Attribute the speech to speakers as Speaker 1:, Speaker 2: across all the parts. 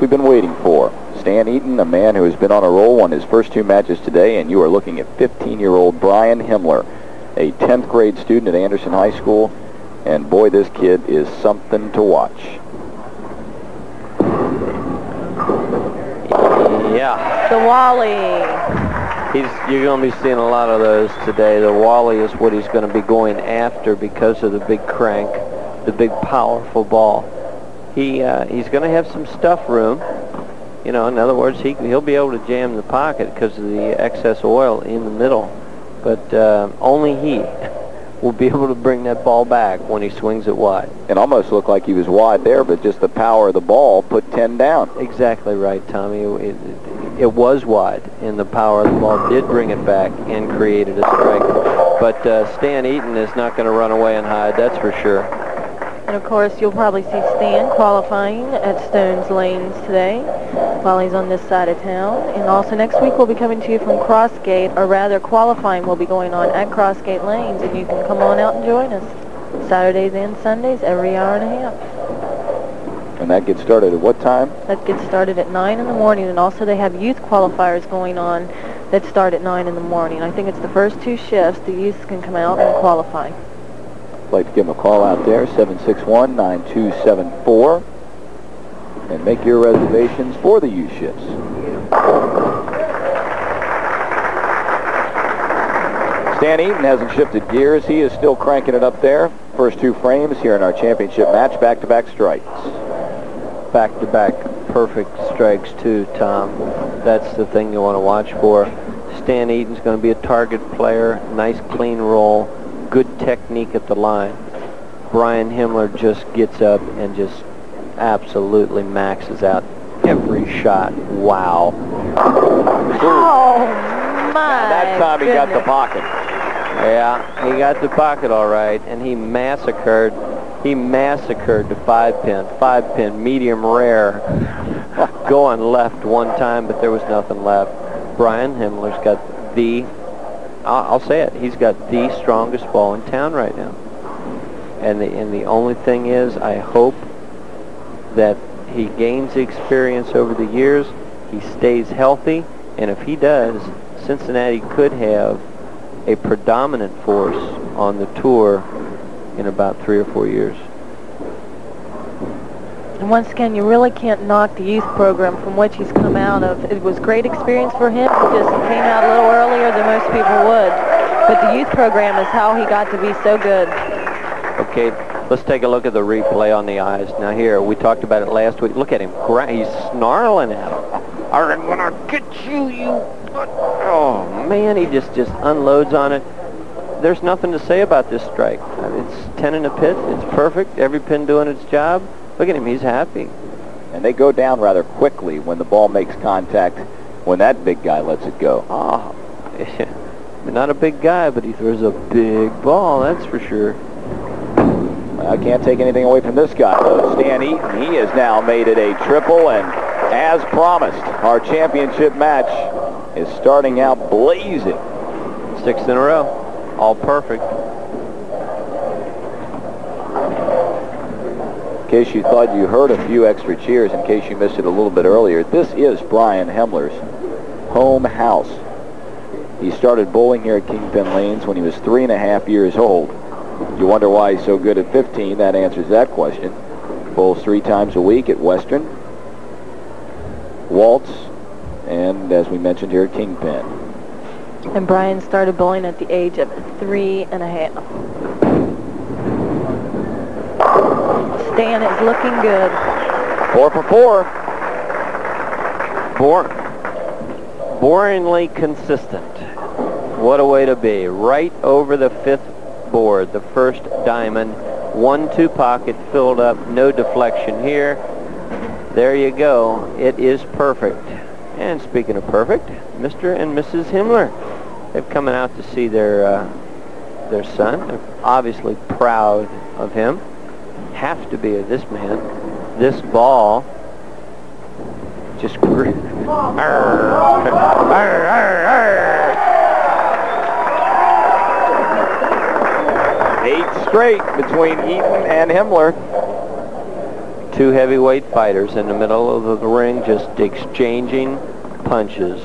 Speaker 1: we've been waiting for. Stan Eaton, a man who has been on a roll, won his first 2 matches today, and you are looking at 15-year-old Brian Himmler, a 10th grade student at Anderson High School, and boy, this kid is something to watch.
Speaker 2: Yeah.
Speaker 3: The Wally.
Speaker 2: You're going to be seeing a lot of those today. The Wally is what he's going to be going after because of the big crank, the big powerful ball. He's going to have some stuff room. You know, in other words, he'll be able to jam the pocket because of the excess oil in the middle. But only he will be able to bring that ball back when he swings it wide.
Speaker 1: It almost looked like he was wide there, but just the power of the ball put 10 down.
Speaker 2: Exactly right, Tommy. It was wide, and the power of the ball did bring it back and created a strike. But Stan Eaton is not going to run away and hide, that's for sure.
Speaker 3: And of course, you'll probably see Stan qualifying at Stone's Lanes today while he's on this side of town. And also next week we'll be coming to you from Crossgate, or rather qualifying will be going on at Crossgate Lanes, and you can come on out and join us. Saturdays and Sundays, every hour and a half.
Speaker 1: And that gets started at what time?
Speaker 3: That gets started at 9 in the morning, and also they have youth qualifiers going on that start at 9 in the morning. I think it's the first 2 shifts the youth can come out and qualify.
Speaker 1: I'd like to give them a call out there, 761-9274, and make your reservations for the youth shifts. Stan Eaton hasn't shifted gears. He is still cranking it up there. First 2 frames here in our championship match, back-to-back strikes.
Speaker 2: Back-to-back perfect strikes too, Tom. That's the thing you want to watch for. Stan Eaton's going to be a target player, nice clean roll, good technique at the line. Brian Himmler just gets up and just absolutely maxes out every shot. Wow.
Speaker 3: Oh, my
Speaker 1: That time he got the pocket.
Speaker 2: Yeah, he got the pocket all right, and he massacred the 5-pin. 5-pin, medium rare, going left one time, but there was nothing left. Brian Himmler's got I'll say it, he's got the strongest ball in town right now. And the only thing is, I hope that he gains experience over the years, he stays healthy, and if he does, Cincinnati could have a predominant force on the tour in about 3 or 4 years.
Speaker 3: And once again, you really can't knock the youth program from which he's come out of. It was great experience for him. He just came out a little earlier than most people would. But the youth program is how he got to be so good.
Speaker 2: Okay, let's take a look at the replay on the eyes. Now here, we talked about it last week. Look at him. He's snarling at him. I'm gonna get you, you... Oh, man, he just unloads on it. There's nothing to say about this strike. It's 10 in the pit. It's perfect. Every pin doing its job. Look at him. He's happy.
Speaker 1: And they go down rather quickly when the ball makes contact, when that big guy lets it go.
Speaker 2: Oh, not a big guy, but he throws a big ball, that's for sure.
Speaker 1: I can't take anything away from this guy, though. Stan Eaton, he has now made it a triple, and as promised, our championship match is starting out blazing.
Speaker 2: 6 in a row. All perfect.
Speaker 1: In case you thought you heard a few extra cheers, in case you missed it a little bit earlier, this is Brian Himmler's home house. He started bowling here at Kingpin Lanes when he was 3.5 years old. You wonder why he's so good at 15. That answers that question. Bowls 3 times a week at Western, Waltz, and as we mentioned here at Kingpin.
Speaker 3: And Brian started bowling at the age of 3.5. Stan is looking good.
Speaker 1: 4 for 4.
Speaker 2: Boringly consistent. What a way to be. Right over the 5th board, the first diamond. 1-2 pocket filled up, no deflection here. There you go. It is perfect. And speaking of perfect, Mr. and Mrs. Himmler have come out to see their son. They're obviously proud of him. Have to be of this man. This ball just grew. 8 straight between Eaton and Himmler. Two heavyweight fighters in the middle of the ring just exchanging punches.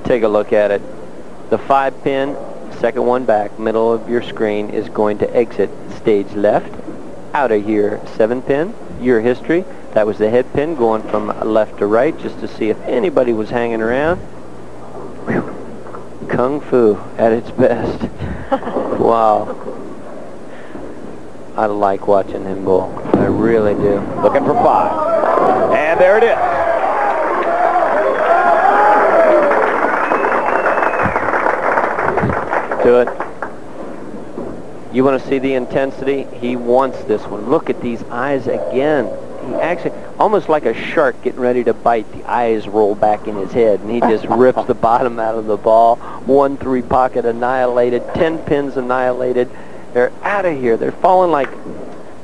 Speaker 2: Take a look at it. The 5-pin, second one back, middle of your screen, is going to exit stage left. Out of here, 7-pin, your history. That was the head pin going from left to right just to see if anybody was hanging around. Whew. Kung Fu at its best. Wow. I like watching him bowl. I really do.
Speaker 1: Looking for 5. And there it is.
Speaker 2: Do it. You want to see the intensity? He wants this one. Look at these eyes again. He actually, almost like a shark getting ready to bite, the eyes roll back in his head, and he just rips the bottom out of the ball. 1-3 pocket annihilated, 10 pins annihilated. They're out of here. They're falling like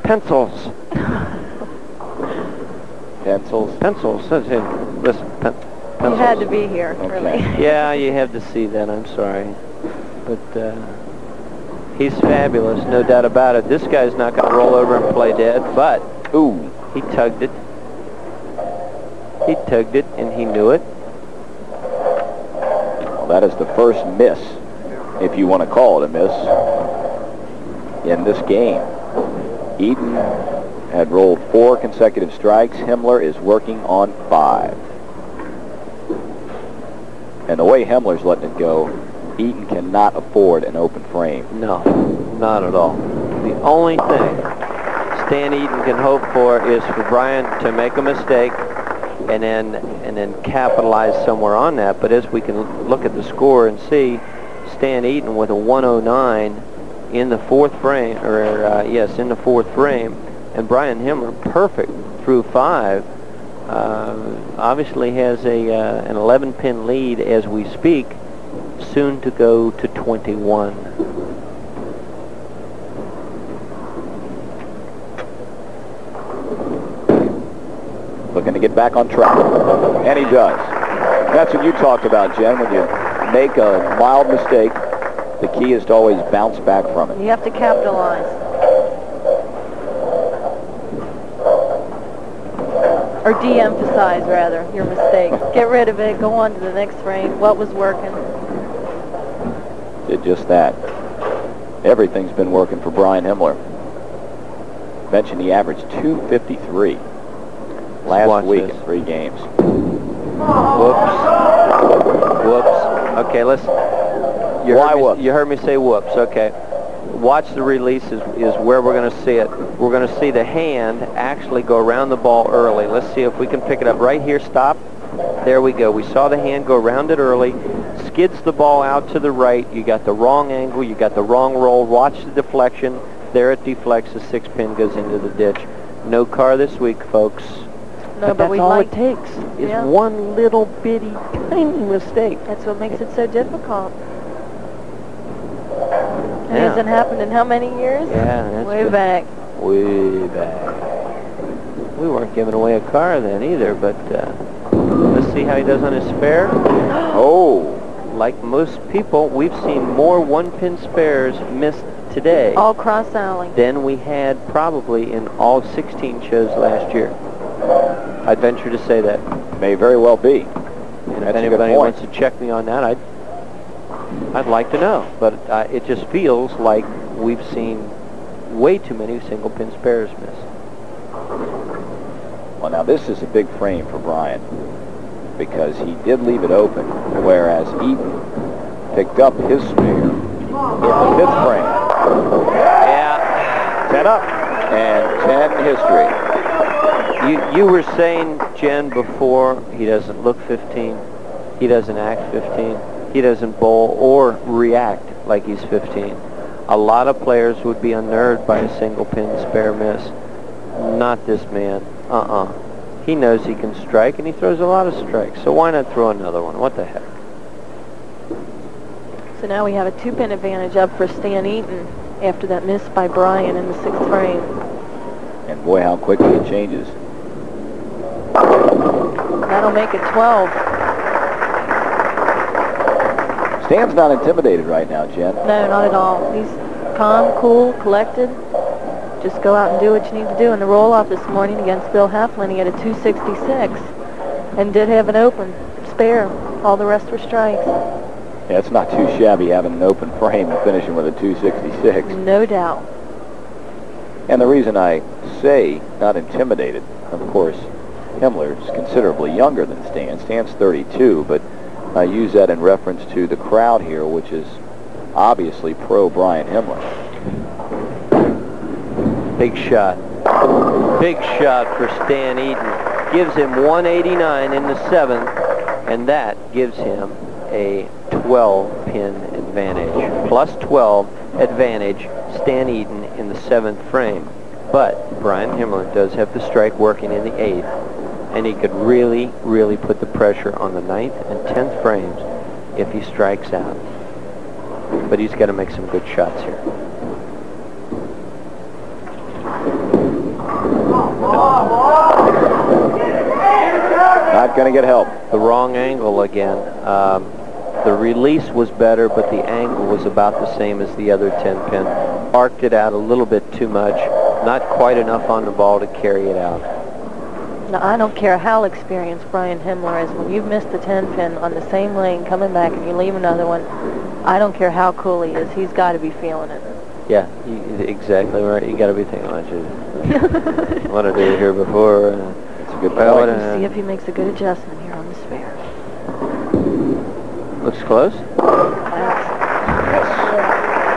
Speaker 2: pencils.
Speaker 1: Pencils?
Speaker 2: Pencils. Listen, pencils.
Speaker 3: You had to be here, really.
Speaker 2: Yeah, you have to see that. I'm sorry. But he's fabulous, no doubt about it. This guy's not going to roll over and play dead, but, ooh, he tugged it. He tugged it, and he knew it.
Speaker 1: Well, that is the first miss, if you want to call it a miss, in this game. Eaton had rolled 4 consecutive strikes. Himmler is working on 5. And the way Himmler's letting it go, Eaton cannot afford an open frame.
Speaker 2: No, not at all. The only thing Stan Eaton can hope for is for Brian to make a mistake and then capitalize somewhere on that. But as we can look at the score and see, Stan Eaton with a 109 in the 4th frame, or yes, in the 4th frame, and Brian Himmler perfect through 5. Obviously has an 11-pin lead as we speak, soon to go to 21.
Speaker 1: Looking to get back on track, and he does. That's what you talked about, Jen. When you make a mild mistake, the key is to always bounce back from it.
Speaker 3: You have to capitalize. Or de-emphasize, rather, your mistake. Get rid of it, go on to the next frame. What was working?
Speaker 1: Did just that. Everything's been working for Brian Himmler. Mentioned he averaged 253 last week in 3 games.
Speaker 2: Whoops. Whoops. Okay, let's... You heard me say whoops. Okay. Watch the release is where we're going to see it. We're going to see the hand actually go around the ball early. Let's see if we can pick it up right here. Stop. There we go. We saw the hand go around it early. Skids the ball out to the right. You got the wrong angle. You got the wrong roll. Watch the deflection. There it deflects. The 6-pin goes into the ditch. No car this week, folks.
Speaker 3: No, but
Speaker 2: that's all it takes is one little bitty tiny mistake.
Speaker 3: That's what makes it so difficult. It hasn't happened in how many years?
Speaker 2: Yeah, that's
Speaker 3: way back.
Speaker 2: Way back. We weren't giving away a car then either, but let's see how he does on his spare. Oh, like most people, we've seen more 1-pin spares missed today.
Speaker 3: All cross alley.
Speaker 2: Than we had probably in all 16 shows last year. I'd venture to say that.
Speaker 1: May very well be.
Speaker 2: And if anybody wants to check me on that, I'd like to know. But it just feels like we've seen way too many single-pin spares missed.
Speaker 1: Well, now this is a big frame for Brian because he did leave it open, whereas Eaton picked up his spare in the 5th frame.
Speaker 2: Yeah.
Speaker 1: 10 up and 10 history.
Speaker 2: You were saying, Jen, before, he doesn't look 15. He doesn't act 15. He doesn't bowl or react like he's 15. A lot of players would be unnerved by a single-pin spare miss. Not this man. He knows he can strike, and he throws a lot of strikes. So why not throw another one? What the heck?
Speaker 3: So now we have a 2-pin advantage up for Stan Eaton after that miss by Brian in the 6th frame.
Speaker 1: And boy, how quickly it changes.
Speaker 3: That'll make it 12.
Speaker 1: Stan's not intimidated right now, Jen.
Speaker 3: No, not at all. He's calm, cool, collected. just go out and do what you need to do. In the roll-off this morning against Bill Heflin, he had a 266 and did have an open spare. All the rest were strikes.
Speaker 1: Yeah, it's not too shabby having an open frame and finishing with a 266.
Speaker 3: No doubt.
Speaker 1: And the reason I say not intimidated, of course, Himmler's considerably younger than Stan. Stan's 32, but I use that in reference to the crowd here, which is obviously pro Brian Himmler.
Speaker 2: Big shot. Big shot for Stan Eaton. Gives him 189 in the 7th, and that gives him a 12-pin advantage. Plus 12 advantage, Stan Eaton in the 7th frame. But Brian Himmler does have the strike working in the 8th, and he could really, really put the pressure on the 9th and 10th frames if he strikes out. But he's got to make some good shots here.
Speaker 1: Not going to get help.
Speaker 2: The wrong angle again. The release was better, but the angle was about the same as the other 10-pin. Arced it out a little bit too much. Not quite enough on the ball to carry it out.
Speaker 3: Now, I don't care how experienced Brian Himmler is. When you've missed the 10-pin on the same lane, coming back and you leave another one, I don't care how cool he is. He's got to be feeling it.
Speaker 2: Yeah, exactly right. You got to be thinking, what I did here before.
Speaker 1: It's a good point.
Speaker 3: See if he makes a good adjustment here on the spare.
Speaker 2: Looks close.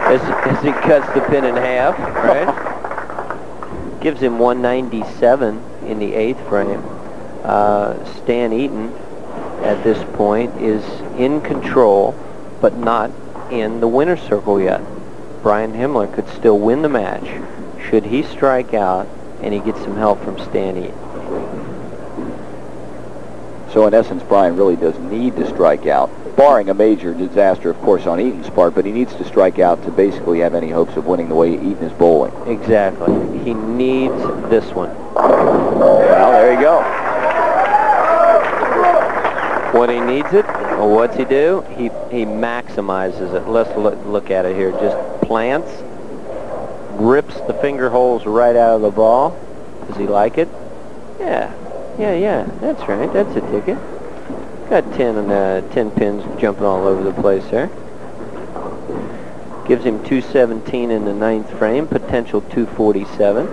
Speaker 2: As he cuts the pin in half, right? Gives him 197 in the 8th frame. Stan Eaton, at this point, is in control, but not in the winner's circle yet. Brian Himmler could still win the match should he strike out and he gets some help from Stan Eaton.
Speaker 1: So in essence, Brian really does need to strike out, barring a major disaster, of course, on Eaton's part, but he needs to strike out to basically have any hopes of winning the way Eaton is bowling.
Speaker 2: Exactly. He needs this one.
Speaker 1: Well, there you go.
Speaker 2: When he needs it, well, what's he do? He maximizes it. Let's look at it here. Just plants, rips the finger holes right out of the ball. Does he like it? Yeah. That's right. That's a ticket. Got 10 pins jumping all over the place there. Gives him 217 in the 9th frame, potential 247.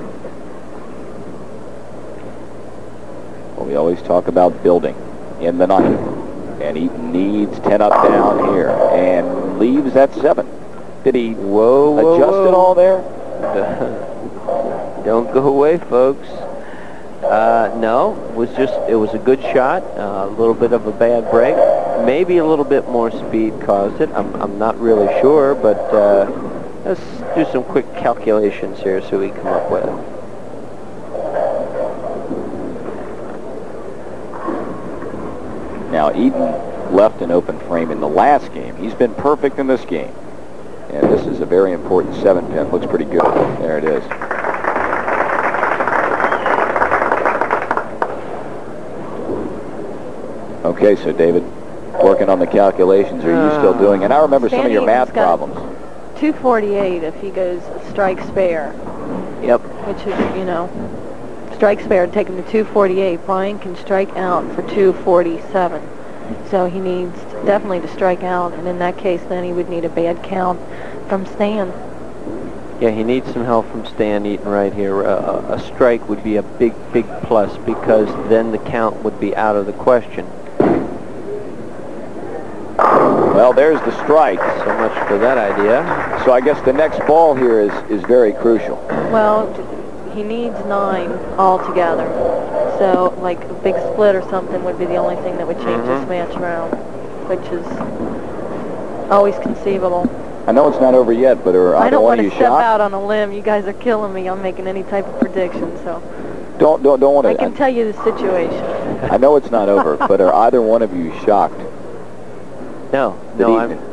Speaker 1: Well, we always talk about building in the 9th, and Eaton needs 10 up down here and leaves at 7. Did he adjust it all there?
Speaker 2: Don't go away, folks. No, it was a good shot. A little bit of a bad break. Maybe a little bit more speed caused it. I'm not really sure, but let's do some quick calculations here so we come up with it.
Speaker 1: Now, Eaton left an open frame in the last game. He's been perfect in this game. And this is a very important 7-pin. Looks pretty good. There it is. Okay, so David, working on the calculations. Are you still doing? And I remember some of your math problems.
Speaker 3: 248 if he goes strike spare.
Speaker 2: Yep.
Speaker 3: Which is, strike spare would take him to 248. Brian can strike out for 247. So he needs definitely to strike out, and in that case then he would need a bad count from Stan.
Speaker 2: Yeah, he needs some help from Stan Eaton right here. A strike would be a big plus, because then the count would be out of the question.
Speaker 1: Well, there's the strike.
Speaker 2: So much for that idea.
Speaker 1: So I guess the next ball here is very crucial.
Speaker 3: Well, he needs 9 altogether. So, like a big split or something would be the only thing that would change this match around, which is always conceivable.
Speaker 1: I know it's not over yet, but are
Speaker 3: I don't want
Speaker 1: to
Speaker 3: to step out on a limb. You guys are killing me on making any type of prediction, so
Speaker 1: don't want to.
Speaker 3: I can tell you the situation.
Speaker 1: I know it's not over, but are either one of you shocked?
Speaker 2: No,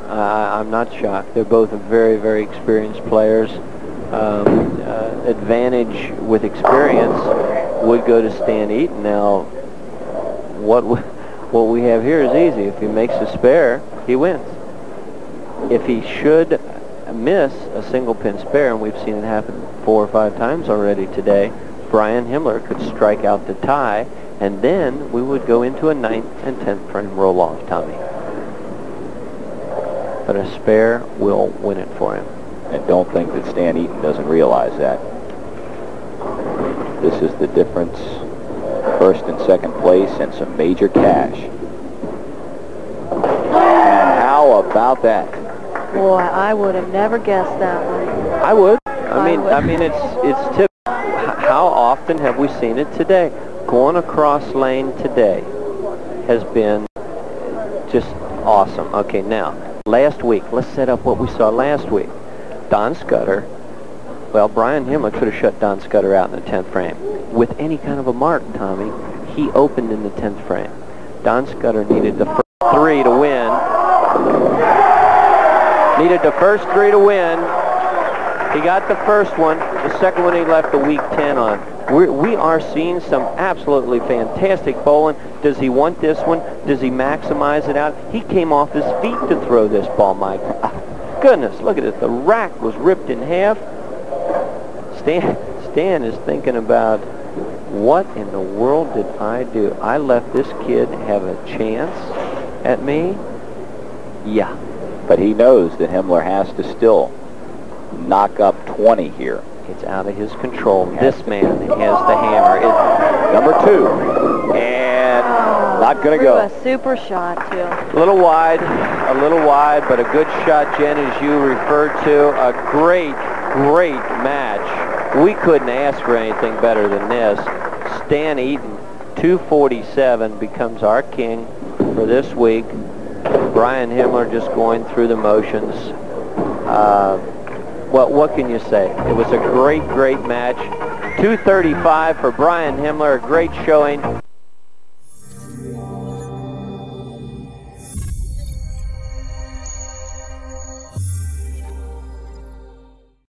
Speaker 2: I'm not shocked. They're both very experienced players. Advantage with experience would go to Stan Eaton. Now, what we have here is easy. If he makes a spare, he wins. If he should miss a single pin spare, and we've seen it happen 4 or 5 times already today, Brian Himmler could strike out the tie, and then we would go into a 9th and 10th frame roll-off, Tommy. But a spare will win it for him.
Speaker 1: And don't think that Stan Eaton doesn't realize that. This is the difference. First and second place and some major cash. And how about that?
Speaker 3: Boy, I would have never guessed that one.
Speaker 2: I would. I mean, it's typical. How often have we seen it today? Going across lane today has been just awesome. Okay, now, last week, let's set up what we saw last week. Don Scudder, well, Brian Himmler could have shut Don Scudder out in the 10th frame. With any kind of a mark, Tommy, he opened in the 10th frame. Don Scudder needed the first 3 to win. Needed the first 3 to win. He got the first one. The second one he left the weak 10 on. We are seeing some absolutely fantastic bowling. Does he want this one? Does he maximize it out? He came off his feet to throw this ball, Mike. Goodness, look at it. The rack was ripped in half. Stan is thinking about, what in the world did I do? I let this kid have a chance at me? Yeah.
Speaker 1: But he knows that Himmler has to still knock up 20 here.
Speaker 2: It's out of his control. This man has the hammer.
Speaker 1: Number 2. And not going to go.
Speaker 3: A super shot, too.
Speaker 2: A little wide, but a good shot, Jen, as you referred to. A great, great match. We couldn't ask for anything better than this. Stan Eaton, 247, becomes our king for this week. Brian Himmler just going through the motions. What can you say? It was a great, great match. 235 for Brian Himmler, a great showing.